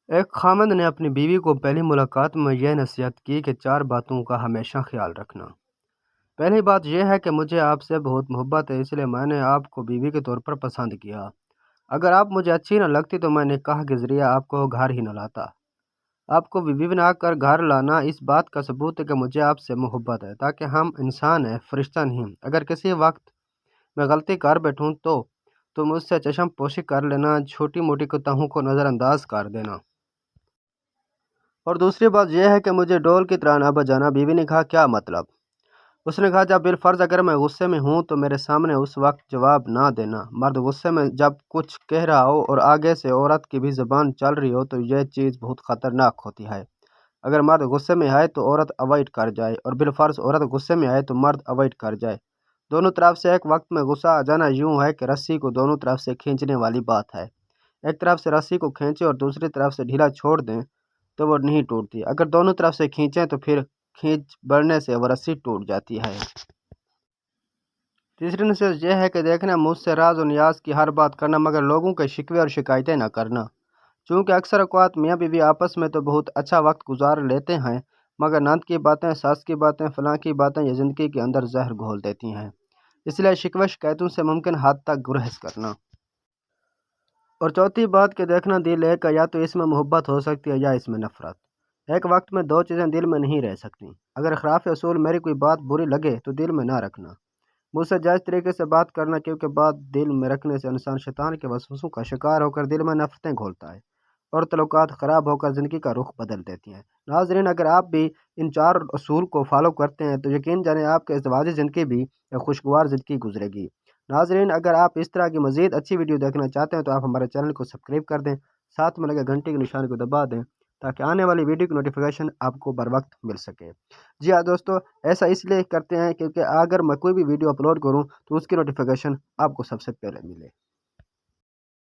ایک خاوند نے اپنی بیوی کو پہلی ملاقات میں یہ نصیحت کی کہ 4 باتوں کا ہمیشہ خیال رکھنا۔ پہلی بات یہ ہے کہ مجھے آپ سے بہت محبت ہے، اس لیے میں نے آپ کو بیوی کے طور پر پسند کیا۔ اگر آپ مجھے اچھی نہ لگتی تو میں نکاح کے ذریعے آپ کو گھر ہی نہ لاتا۔ آپ کو بیوی بنا کر گھر لانا اس بات کا ثبوت ہے کہ مجھے آپ سے محبت ہے، تاکہ ہم انسان ہیں، فرشتہ نہیں۔ اگر کسی وقت میں غلطی کر بیٹھوں تو تم اس سے چشم پوشی کر لینا، چھوٹی موٹی کوتاہیوں کو نظر انداز کر دینا۔ اور دوسری بات یہ ہے کہ مجھے ڈول کی طرح نہ بجانا۔ بیوی نے کہا کیا مطلب؟ اس نے کہا جب بالفرض اگر میں غصے میں ہوں تو میرے سامنے اس وقت جواب نہ دینا۔ مرد غصے میں جب کچھ کہہ رہا ہو اور آگے سے عورت کی بھی زبان چل رہی ہو تو یہ چیز بہت خطرناک ہوتی ہے۔ اگر مرد غصے میں آئے تو عورت اوائڈ کر جائے، اور بالفرض عورت غصے میں آئے تو مرد اوائڈ کر جائے۔ دونوں طرف سے ایک وقت میں غصہ آ جانا یوں ہے کہ رسی کو دونوں طرف سے کھینچنے والی بات ہے۔ ایک طرف سے رسی کو کھینچیں اور دوسری طرف سے ڈھیلا چھوڑ دیں تو وہ نہیں ٹوٹتی۔ اگر دونوں طرف سے کھینچیں تو پھر کھینچ بڑھنے سے وہ رسی ٹوٹ جاتی ہے۔ تیسری نصیحت یہ ہے کہ دیکھنا، مجھ سے راز و نیاز کی ہر بات کرنا، مگر لوگوں کے شکوے اور شکایتیں نہ کرنا۔ چونکہ اکثر اوقات میاں بیوی آپس میں تو بہت اچھا وقت گزار لیتے ہیں، مگر نند کی باتیں، ساس کی باتیں، فلاں کی باتیں یہ زندگی کے اندر زہر گھول دیتی ہیں۔ اس لیے شکوے شکایتوں سے ممکن حد تک گریز کرنا۔ اور چوتھی بات کہ دیکھنا، دل ایک ہے، یا تو اس میں محبت ہو سکتی ہے یا اس میں نفرت۔ ایک وقت میں 2 چیزیں دل میں نہیں رہ سکتی۔ اگر خلاف اصول میری کوئی بات بری لگے تو دل میں نہ رکھنا۔ مجھ سے جائز طریقے سے بات کرنا، کیونکہ بات دل میں رکھنے سے انسان شیطان کے وسوسوں کا شکار ہو کر دل میں نفرتیں گھولتا ہے، اور تعلقات خراب ہو کر زندگی کا رخ بدل دیتی ہیں۔ ناظرین، اگر آپ بھی ان 4 اصول کو فالو کرتے ہیں تو یقین جانیں آپ کے ازدواجی زندگی بھی ایک خوشگوار زندگی گزرے گی۔ ناظرین، اگر آپ اس طرح کی مزید اچھی ویڈیو دیکھنا چاہتے ہیں تو آپ ہمارے چینل کو سبسکرائب کر دیں، ساتھ میں لگے گھنٹی کے نشان کو دبا دیں تاکہ آنے والی ویڈیو کی نوٹیفیکیشن آپ کو بر وقت مل سکے۔ جی ہاں دوستو، ایسا اس لیے کرتے ہیں کیونکہ اگر میں کوئی بھی ویڈیو اپلوڈ کروں تو اس کی نوٹیفیکیشن آپ کو سب سے پہلے ملے۔